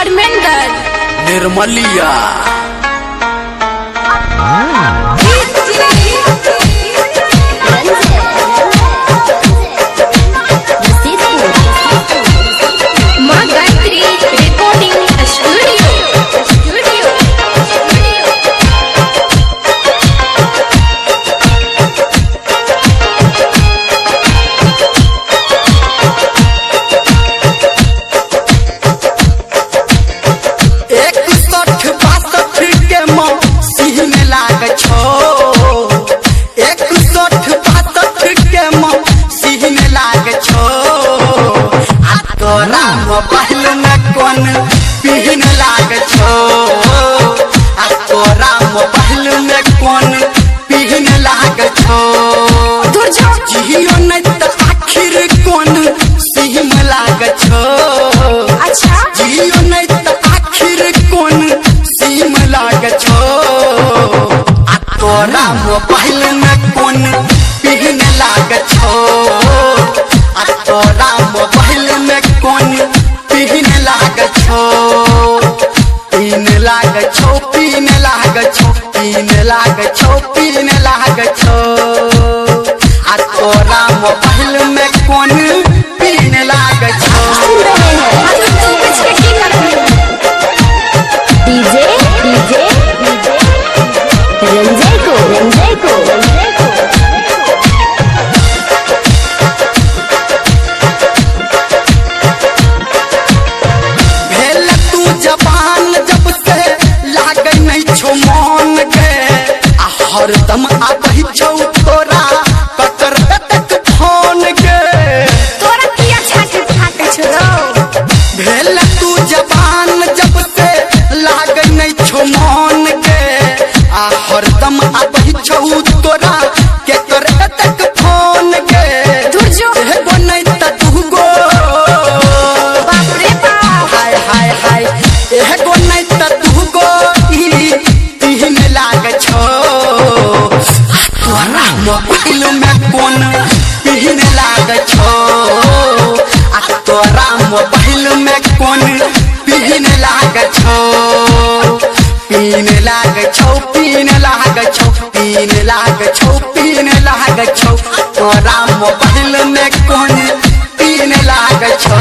धर्मेंद्र निर्मलिया माँ Gayatri recording studio. Mobile में कौन पिहन लाग छो आ तोरा मोबाइल में कौन पिहन लाग छो जियो नहीं तो आखिर कौन सिम लाग छो। अच्छा जियो नहीं तो आखिर कौन सिम लाग छो आ तोरा मोबाइल में कौन पिहन लाग छो आ तोरा मोबाइल में कौन पिहन लाग छो। पीन लाग छो पीन लाग छो पीन लाग छो पीन लाग छो आ तोरा मोबाइल में कौन पीन लाग छो। डीजे डीजे रंजय को भेल तू जबान जब से लाग नहीं छो मन के आ हरदम आबही छौ तोरा ककर तक फोन के। तोरा किया छाटे छाटे छोरो भेल तू जबान जब से लाग नहीं छो मन के आ हरदम आबही छौ तोरा के कर तक फोन के। दुर्जो एगो नहीं त दूगो बाप रे बाप हाय हाय हाय एगो नहीं त दूगो तीन लाग छो आ तोरा मोबाइल में कौन पिहन लाग छो आ तोरा मोबाइल में कौन पिहन लाग छो। पीन लाग छो पीन लाग छो पीन लाग छो पीन लाग छो तोरा मोबाइल में कौन पीन लाग छो।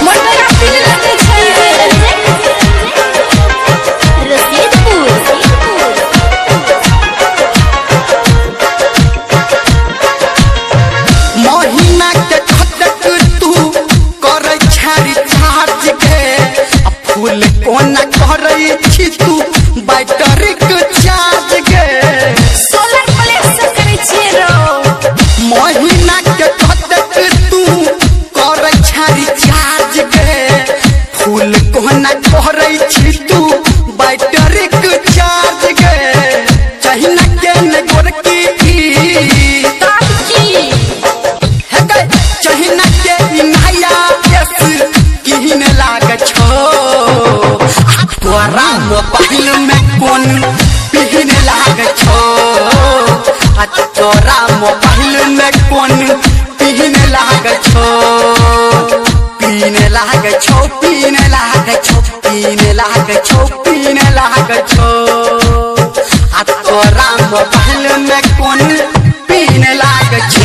मोटरा पिन लगे छै रसीदपुर महीना के खटक तू करे छारी चार्ज के आ फूल कोना करे छी तू बैटरी के चार्ज के। सोलर प्लेट से करे छिए रो महीना के खटक तू करे छारी चार्ज के फूल कोना करे छी तू बैटरी के चार्ज के। चहिना के ने गोरकी तब की चहिना के नया केस किहन लाग छो आ तोरा मोबाइल में कौन पिहन लाग छो आ तोरा मोबाइल में कौन पिहन लाग छो। पीन लाग छो पीन लाग छो पीन लाग छो पीन लाग छो आ तोरा मोबाइल में कौन पीन लाग छो।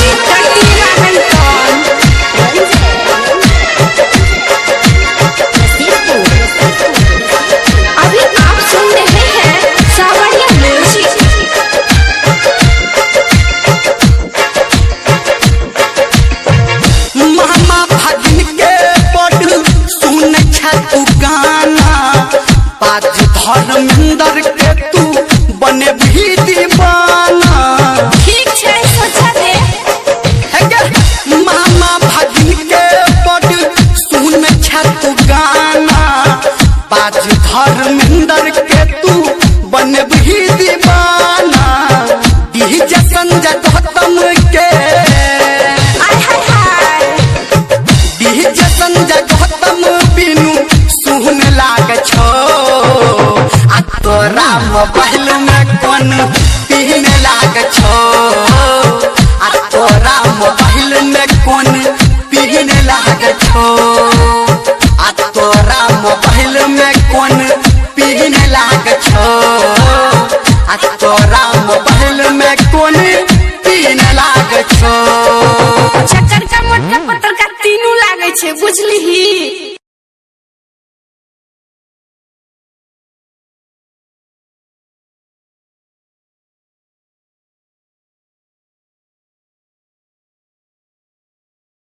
अभी आप सुन रहे हैं सावरिया म्यूजिक। मामा भगिन के पढ़ सुन तू गाना पाँच धर्मेंद्र के तू बने भी दीवाना। ठीक छै सोचा दे है गे मामा भगिन के पढ़ सुन तू गाना पाँच धर्मेंद्र के तू बने भी दीवाना। डीजे संजय गौतम के आय हाय हाय डीजे संजय गौतम बिनु सुन लाग छो आ तोरा मोबाइल में कौन पिहन लाग छो आ तोरा मोबाइल में कौन पिहन लाग छो आ आ तोरा मोबाइल में कौन पीने लाग छो